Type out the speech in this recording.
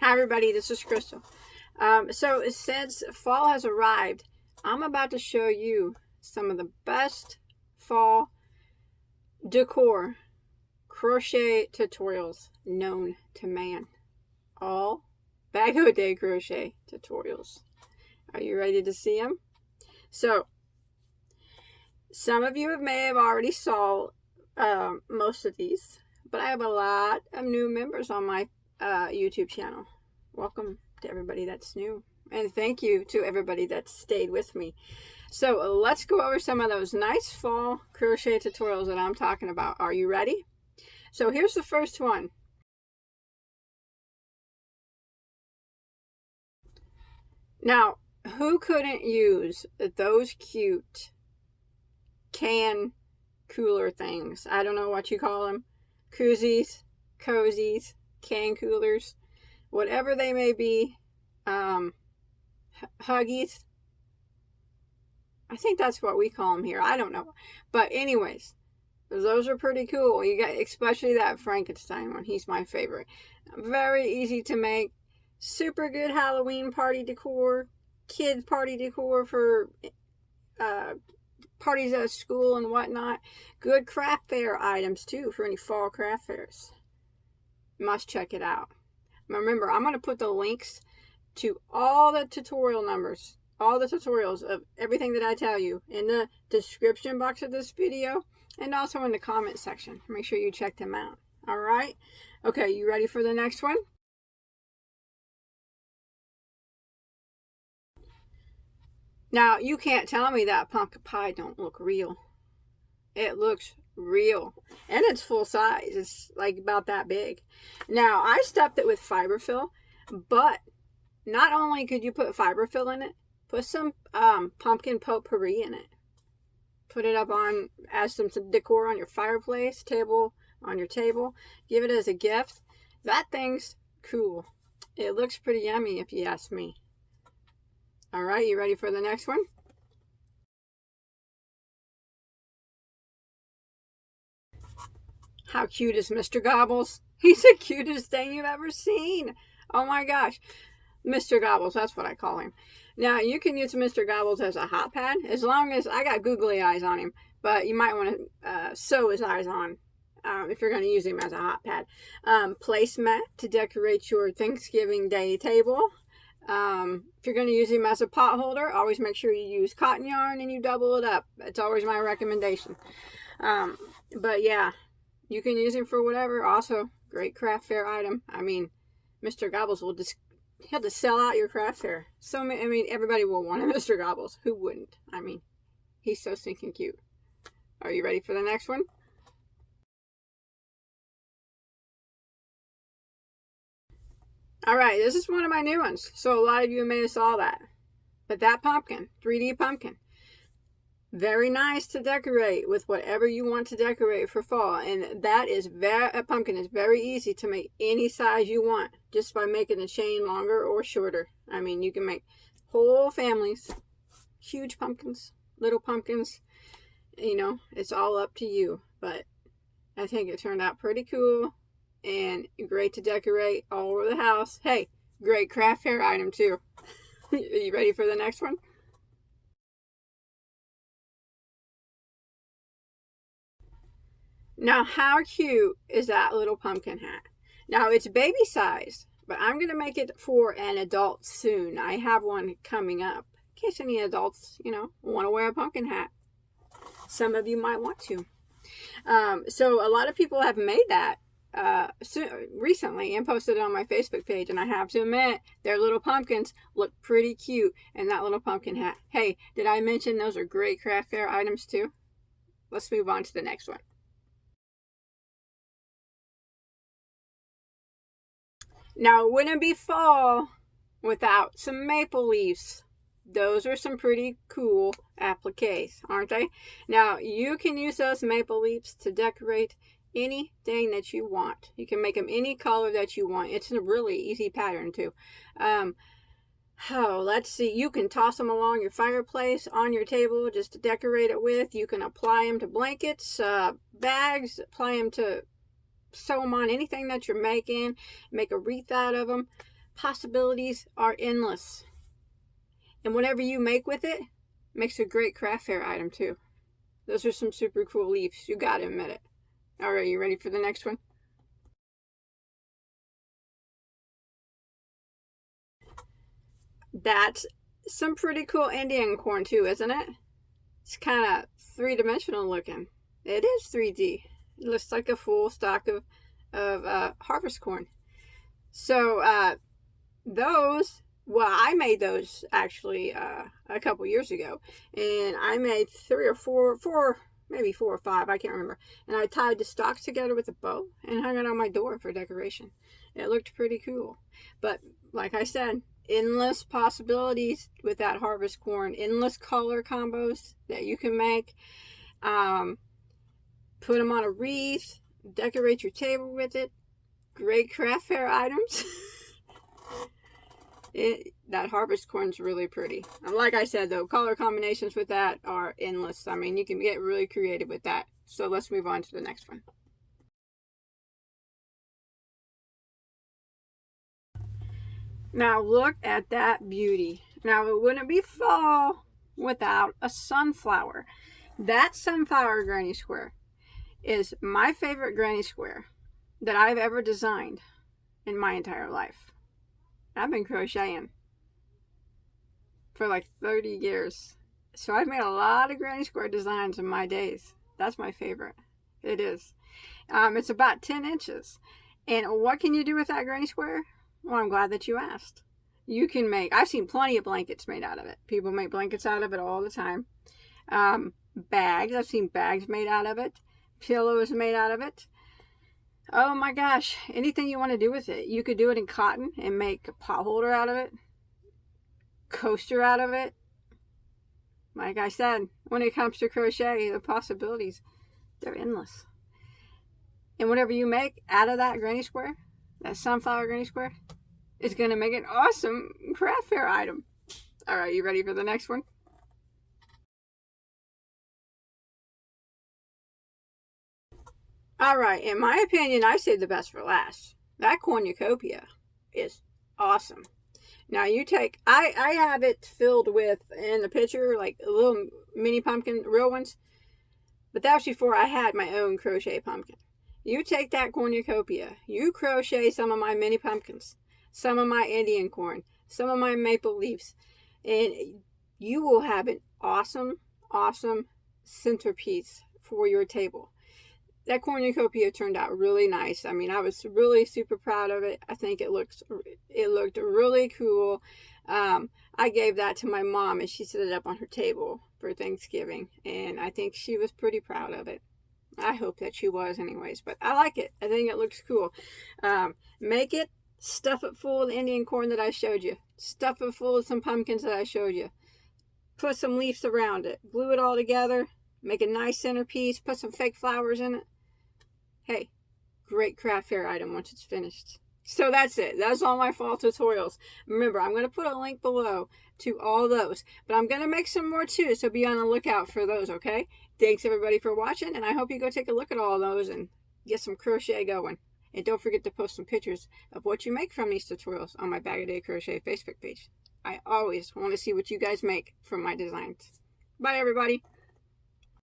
Hi everybody, this is Crystal. So since fall has arrived, I'm about to show you some of the best fall decor crochet tutorials known to man. All Bagoday crochet tutorials. Are you ready to see them? So some of you may have already saw most of these, but I have a lot of new members on my YouTube channel. Welcome to everybody that's new, and thank you to everybody that stayed with me. So let's go over some of those nice fall crochet tutorials that I'm talking about. Are you ready? So here's the first one. Now, who couldn't use those cute can cooler things? I don't know what you call them. Koozies, cozies, can coolers, whatever they may be. Huggies. I think that's what we call them here. I don't know. But anyways, those are pretty cool. You got, especially that Frankenstein one. He's my favorite. Very easy to make. Super good Halloween party decor. Kids party decor for parties at school and whatnot. Good craft fair items too for any fall craft fairs. Must check it out. Remember, I'm going to put the links to all the tutorial numbers, all the tutorials of everything that I tell you in the description box of this video and also in the comment section. Make sure you check them out. All right. Okay, you ready for the next one? Now, you can't tell me that pumpkin pie don't look real. It looks real. And it's full size. It's like about that big. Now, I stuffed it with fiberfill, but not only could you put fiberfill in it, put some pumpkin potpourri in it. Put it up on as some decor on your fireplace table, on your table. Give it as a gift. That thing's cool. It looks pretty yummy if you ask me. All right, you ready for the next one? How cute is Mr. Gobbles? He's the cutest thing you've ever seen. Oh my gosh. Mr. Gobbles, that's what I call him. Now, you can use Mr. Gobbles as a hot pad, as long as I got googly eyes on him, but you might want to sew his eyes on if you're going to use him as a hot pad. Placemat to decorate your Thanksgiving Day table. If you're going to use him as a pot holder, always make sure you use cotton yarn and you double it up. That's always my recommendation. But yeah, you can use him for whatever. Also, great craft fair item. I mean, Mr. Gobbles will just, he'll just sell out your craft fair. So, I mean, everybody will want a Mr. Gobbles. Who wouldn't? I mean, he's so stinking cute. Are you ready for the next one? All right, this is one of my new ones. So a lot of you may have saw that. But that pumpkin, 3D pumpkin, very nice to decorate with whatever you want to decorate for fall. And that is a pumpkin is very easy to make any size you want just by making the chain longer or shorter. I mean, you can make whole families, huge pumpkins, little pumpkins. You know, it's all up to you. But I think it turned out pretty cool. And great to decorate all over the house. Hey, great craft fair item too. Are you ready for the next one? Now, how cute is that little pumpkin hat? Now, it's baby size, but I'm going to make it for an adult soon. I have one coming up in case any adults, you know, want to wear a pumpkin hat. Some of you might want to. So a lot of people have made that recently and posted it on my Facebook page, and I have to admit their little pumpkins look pretty cute in that little pumpkin hat. Hey, did I mention those are great craft fair items too? Let's move on to the next one. Now, it wouldn't be fall without some maple leaves. Those are some pretty cool appliques, aren't they? Now, you can use those maple leaves to decorate anything that you want. You can make them any color that you want. It's a really easy pattern too. Let's see. You can toss them along your fireplace, on your table, just to decorate it with. You can apply them to blankets, bags, apply them to sew them on anything that you're making. Make a wreath out of them. possibilities are endless. And whatever you make with it makes a great craft fair item too. Those are some super cool leaves. You gotta admit it. All right, you ready for the next one? That's some pretty cool Indian corn too, isn't it? It's kind of three-dimensional looking. It is 3D. It looks like a full stalk of harvest corn. So those, well, I made those actually a couple years ago, and I made three or four, maybe 4 or 5, I can't remember. And I tied the stalks together with a bow and hung it on my door for decoration. It looked pretty cool. But like I said, endless possibilities with that harvest corn, endless color combos that you can make. Put them on a wreath, decorate your table with it. Great craft fair items. That harvest corn's really pretty. And like I said though, color combinations with that are endless. I mean, you can get really creative with that. So let's move on to the next one. Now look at that beauty. Now it wouldn't be fall without a sunflower. That sunflower granny square is my favorite granny square that I've ever designed in my entire life. I've been crocheting for like 30 years. So I've made a lot of granny square designs in my days. That's my favorite. It is. It's about 10 inches. And what can you do with that granny square? Well, I'm glad that you asked. You can make, I've seen plenty of blankets made out of it. People make blankets out of it all the time. Bags, I've seen bags made out of it. Pillows made out of it. Oh my gosh, anything you want to do with it. You could do it in cotton and make a pot holder out of it. Coaster out of it. Like I said, when it comes to crochet, the possibilities, they're endless. And whatever you make out of that granny square, that sunflower granny square, is going to make an awesome craft fair item. All right, you ready for the next one? All right, in my opinion, I saved the best for last. That Cornucopia is awesome. Now you take, I have it filled with, in the picture, like little mini pumpkin, real ones. But that was before I had my own crochet pumpkin. You take that Cornucopia, you crochet some of my mini pumpkins, some of my Indian corn, some of my maple leaves, and you will have an awesome, awesome centerpiece for your table. That Cornucopia turned out really nice. I mean, I was really super proud of it. I think it looked really cool. I gave that to my mom and she set it up on her table for Thanksgiving, and I think she was pretty proud of it. I hope that she was anyways, but I like it. I think it looks cool. Make it, stuff it full of the Indian corn that I showed you. Stuff it full of some pumpkins that I showed you. Put some leaves around it. Glue it all together. Make a nice centerpiece. Put some fake flowers in it. Hey, great craft fair item once it's finished. So that's it. That's all my fall tutorials. Remember, I'm going to put a link below to all those. But I'm going to make some more too, so be on the lookout for those, okay? Thanks everybody for watching, and I hope you go take a look at all those and get some crochet going. And don't forget to post some pictures of what you make from these tutorials on my Bagoday Crochet Facebook page. I always want to see what you guys make from my designs. Bye everybody.